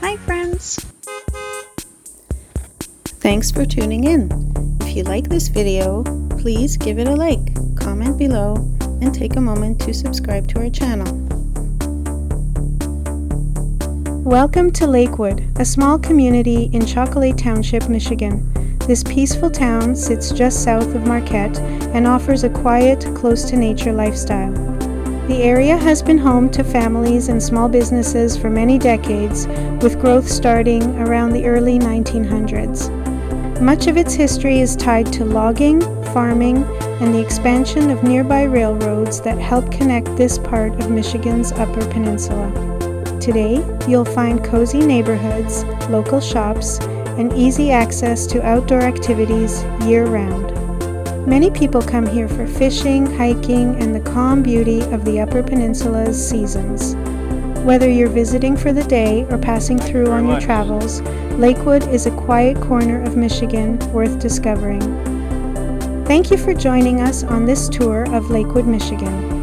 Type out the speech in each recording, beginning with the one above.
Hi friends! Thanks for tuning in. If you like this video, please give it a like, comment below, and take a moment to subscribe to our channel. Welcome to Lakewood, a small community in Chocolay Township, Michigan. This peaceful town sits just south of Marquette and offers a quiet, close-to-nature lifestyle. The area has been home to families and small businesses for many decades, with growth starting around the early 1900s. Much of its history is tied to logging, farming, and the expansion of nearby railroads that help connect this part of Michigan's Upper Peninsula. Today, you'll find cozy neighborhoods, local shops, and easy access to outdoor activities year-round. Many people come here for fishing, hiking, and the calm beauty of the Upper Peninsula's seasons. Whether you're visiting for the day or passing through on your travels, Lakewood is a quiet corner of Michigan worth discovering. Thank you for joining us on this tour of Lakewood, Michigan.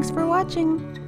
Thanks for watching!